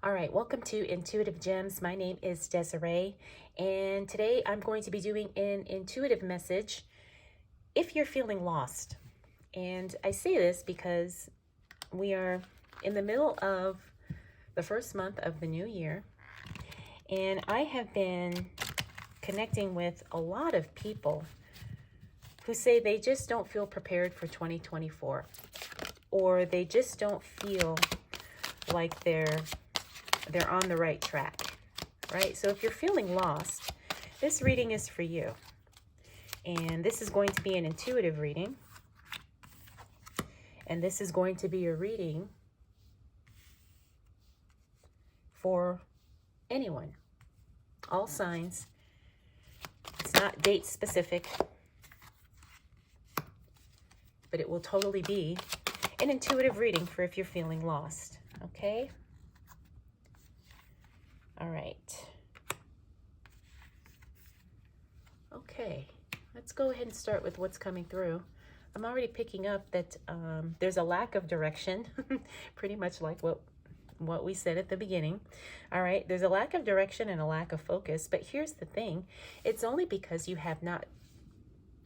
All right, welcome to Intuitive Gems. My name is Desiree, and today I'm going to be doing an intuitive message if you're feeling lost. And I say this because we are in the middle of the first month of the new year, and I have been connecting with a lot of people who say they just don't feel prepared for 2024, or they just don't feel like they're on the right track, right? So if you're feeling lost, this reading is for you. And this is going to be an intuitive reading. And this is going to be a reading for anyone, all signs. It's not date specific, but it will totally be an intuitive reading for if you're feeling lost, okay? All right. Okay, let's go ahead and start with what's coming through. I'm already picking up that there's a lack of direction, pretty much like what we said at the beginning. All right, there's a lack of direction and a lack of focus, but here's the thing. It's only because you have not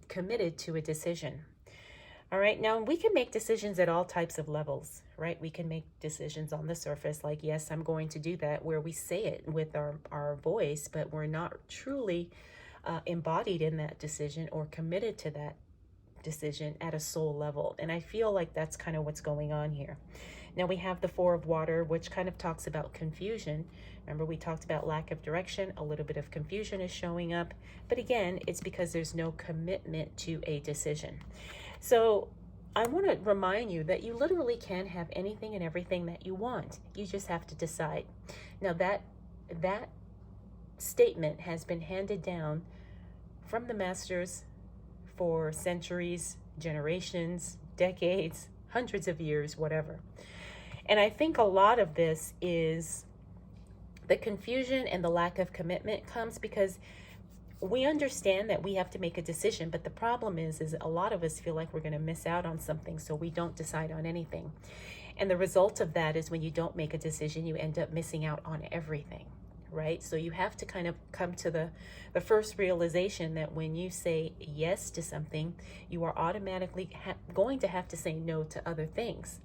committed to a decision. All right, now we can make decisions at all types of levels, right? We can make decisions on the surface, like, yes, I'm going to do that, where we say it with our voice, but we're not truly embodied in that decision or committed to that decision at a soul level. And I feel like that's kind of what's going on here. Now we have the Four of Water, which kind of talks about confusion. Remember, we talked about lack of direction. A little bit of confusion is showing up. But again, it's because there's no commitment to a decision. So I want to remind you that you literally can have anything and everything that you want. You just have to decide. Now that statement has been handed down from the masters for centuries, generations, decades, hundreds of years, whatever. And I think a lot of this is the confusion and the lack of commitment comes because we understand that we have to make a decision, but the problem is a lot of us feel like we're going to miss out on something, so we don't decide on anything. And the result of that is when you don't make a decision, you end up missing out on everything, right? So you have to kind of come to the first realization that when you say yes to something, you are automatically going to have to say no to other things.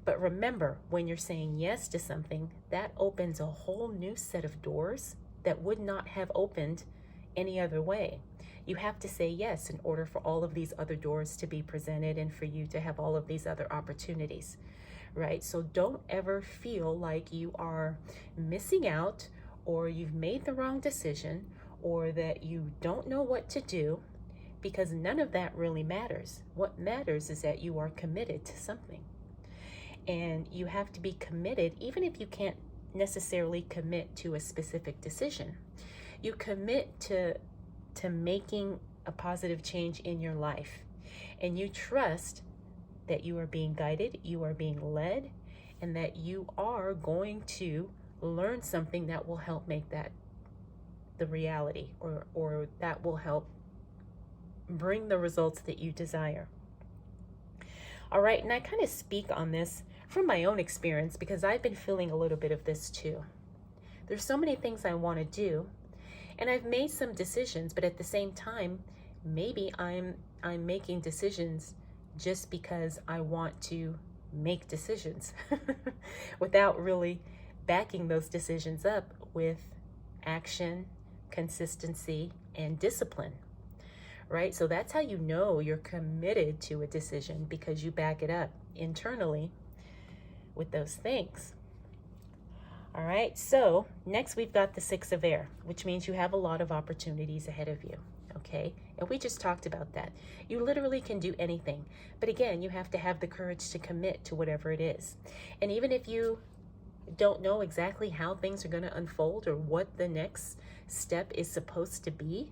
But remember, when you're saying yes to something, that opens a whole new set of doors that would not have opened any other way. You have to say yes in order for all of these other doors to be presented and for you to have all of these other opportunities, right? So don't ever feel like you are missing out or you've made the wrong decision or that you don't know what to do, because none of that really matters. What matters is that you are committed to something. And you have to be committed, even if you can't necessarily commit to a specific decision. You commit to making a positive change in your life. And you trust that you are being guided, you are being led, and that you are going to learn something that will help make that the reality, or that will help bring the results that you desire. All right, and I kind of speak on this from my own experience because I've been feeling a little bit of this too. There's so many things I want to do, and I've made some decisions, but at the same time, maybe I'm making decisions just because I want to make decisions without really backing those decisions up with action, consistency, and discipline, right? So that's how you know you're committed to a decision, because you back it up internally with those things. All right, so next we've got the Six of Air, which means you have a lot of opportunities ahead of you, okay? And we just talked about that. You literally can do anything. But again, you have to have the courage to commit to whatever it is. And even if you don't know exactly how things are going to unfold or what the next step is supposed to be,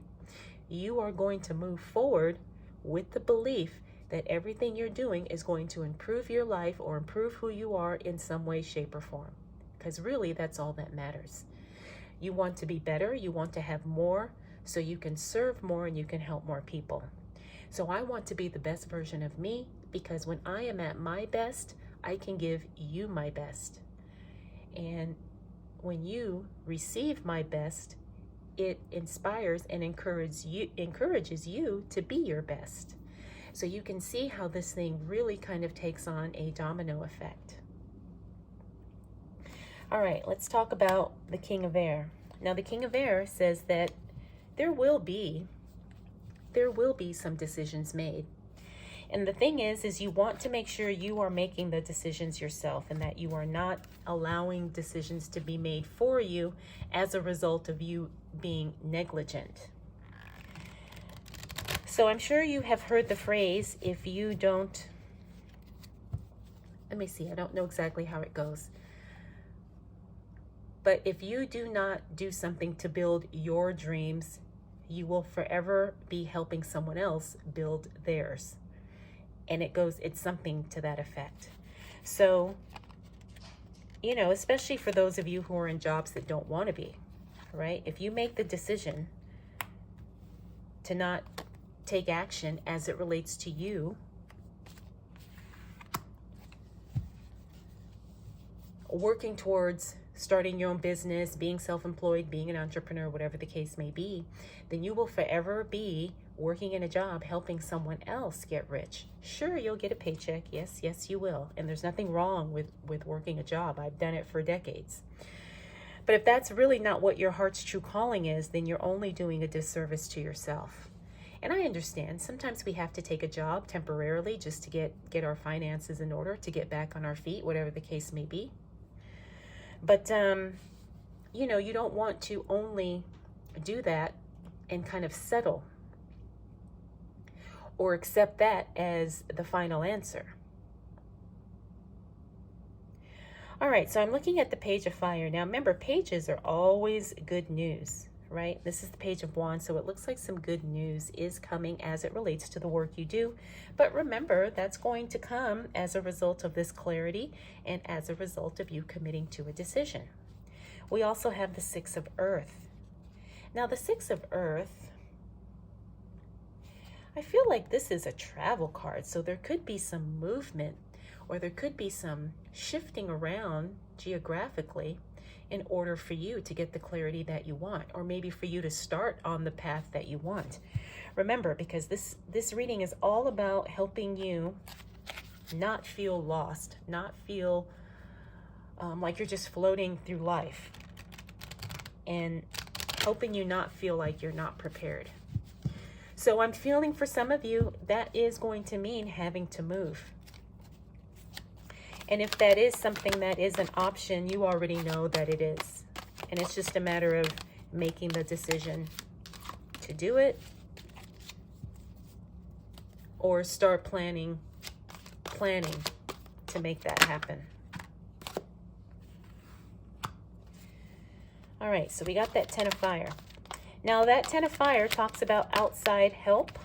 you are going to move forward with the belief that everything you're doing is going to improve your life or improve who you are in some way, shape, or form. Because really, that's all that matters. You want to be better, you want to have more, so you can serve more and you can help more people. So I want to be the best version of me, because when I am at my best, I can give you my best. And when you receive my best, it inspires and encourages you to be your best. So you can see how this thing really kind of takes on a domino effect. All right, let's talk about the King of Air. Now, the King of Air says that there will be some decisions made. And the thing is you want to make sure you are making the decisions yourself and that you are not allowing decisions to be made for you as a result of you being negligent. So I'm sure you have heard the phrase, if you don't, let me see, I don't know exactly how it goes. But if you do not do something to build your dreams, you will forever be helping someone else build theirs. And it's something to that effect. So, especially for those of you who are in jobs that don't want to be, right? If you make the decision to not take action as it relates to you, working towards starting your own business, being self-employed, being an entrepreneur, whatever the case may be, then you will forever be working in a job helping someone else get rich. Sure, you'll get a paycheck. Yes, you will. And there's nothing wrong with working a job. I've done it for decades. But if that's really not what your heart's true calling is, then you're only doing a disservice to yourself. And I understand sometimes we have to take a job temporarily just to get our finances in order, to get back on our feet, whatever the case may be. But, you don't want to only do that and kind of settle or accept that as the final answer. All right, so I'm looking at the Page of Fire. Now, remember, pages are always good news, right? This is the Page of Wands, so it looks like some good news is coming as it relates to the work you do. But remember, that's going to come as a result of this clarity and as a result of you committing to a decision. We also have the Six of Earth. Now, the Six of Earth, I feel like this is a travel card, so there could be some movement or there could be some shifting around geographically in order for you to get the clarity that you want, or maybe for you to start on the path that you want. Remember, because this reading is all about helping you not feel lost, not feel like you're just floating through life, and helping you not feel like you're not prepared. So I'm feeling for some of you that is going to mean having to move. And if that is something that is an option, you already know that it is. And it's just a matter of making the decision to do it or start planning to make that happen. All right, so we got that Ten of Fire. Now that Ten of Fire talks about outside help,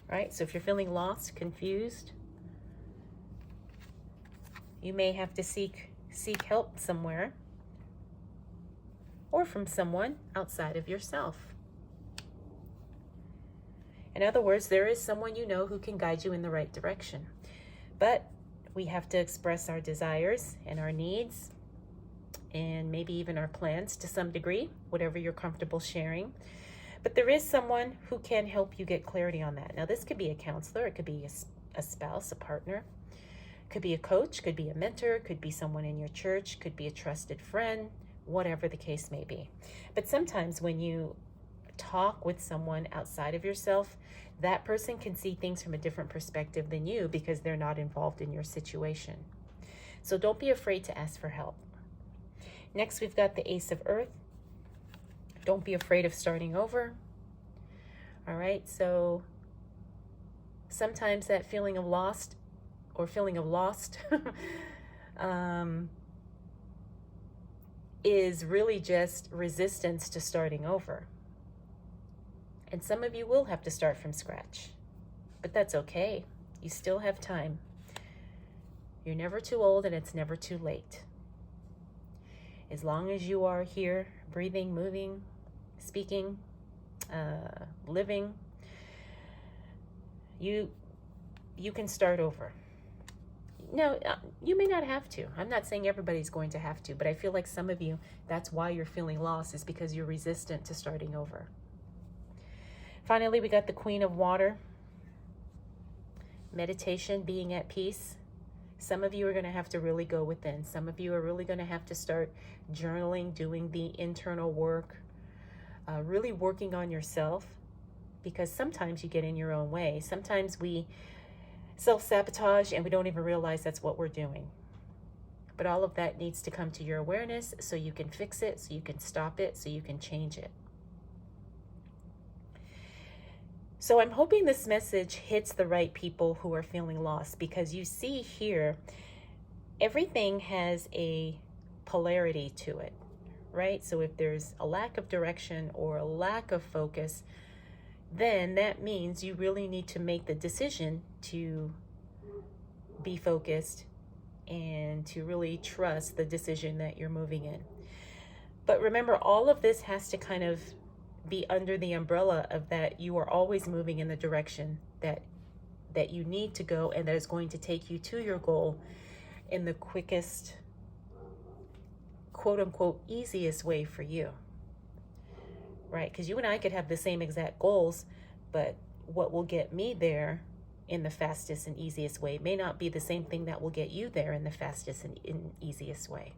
right? So if you're feeling lost, confused, you may have to seek help somewhere or from someone outside of yourself. In other words, there is someone you know who can guide you in the right direction. But we have to express our desires and our needs and maybe even our plans to some degree, whatever you're comfortable sharing. But there is someone who can help you get clarity on that. Now, this could be a counselor, it could be a spouse, a partner, could be a coach, could be a mentor, could be someone in your church, could be a trusted friend, whatever the case may be. But sometimes when you talk with someone outside of yourself, that person can see things from a different perspective than you because they're not involved in your situation. So don't be afraid to ask for help. Next, we've got the Ace of Earth. Don't be afraid of starting over. All right, so sometimes that feeling of lost is really just resistance to starting over. And some of you will have to start from scratch, but that's okay. You still have time. You're never too old and it's never too late. As long as you are here, breathing, moving, speaking, living, you can start over. No, you may not have to. I'm not saying everybody's going to have to, but I feel like some of you, that's why you're feeling lost, is because you're resistant to starting over. Finally, we got the Queen of Water. Meditation, being at peace. Some of you are going to have to really go within. Some of you are really going to have to start journaling, doing the internal work, really working on yourself, because sometimes you get in your own way. Sometimes we self-sabotage and we don't even realize that's what we're doing. But all of that needs to come to your awareness so you can fix it, so you can stop it, so you can change it. So I'm hoping this message hits the right people who are feeling lost, because you see here, everything has a polarity to it, right? So if there's a lack of direction or a lack of focus, then that means you really need to make the decision to be focused and to really trust the decision that you're moving in. But remember, all of this has to kind of be under the umbrella of that you are always moving in the direction that you need to go, and that is going to take you to your goal in the quickest, quote unquote, easiest way for you. Right? Because you and I could have the same exact goals, but what will get me there in the fastest and easiest way may not be the same thing that will get you there in the fastest and easiest way.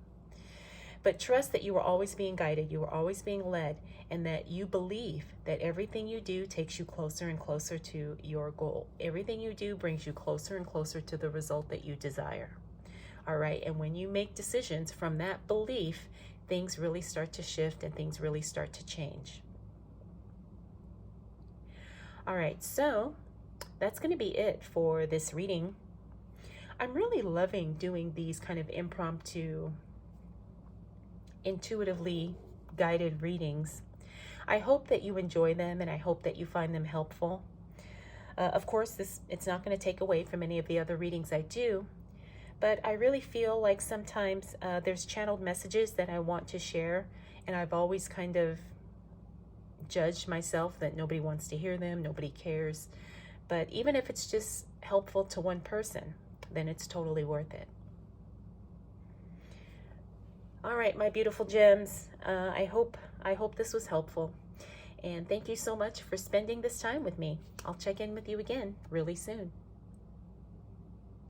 But trust that you are always being guided, you are always being led, and that you believe that everything you do takes you closer and closer to your goal. Everything you do brings you closer and closer to the result that you desire. All right, and when you make decisions from that belief, things really start to shift and things really start to change. All right, so that's going to be it for this reading. I'm really loving doing these kind of impromptu, intuitively guided readings. I hope that you enjoy them, and I hope that you find them helpful. Of course, it's not going to take away from any of the other readings I do, but I really feel like sometimes there's channeled messages that I want to share, and I've always kind of judged myself that nobody wants to hear them, nobody cares. But even if it's just helpful to one person, then it's totally worth it. All right, my beautiful gems, I hope this was helpful. And thank you so much for spending this time with me. I'll check in with you again really soon.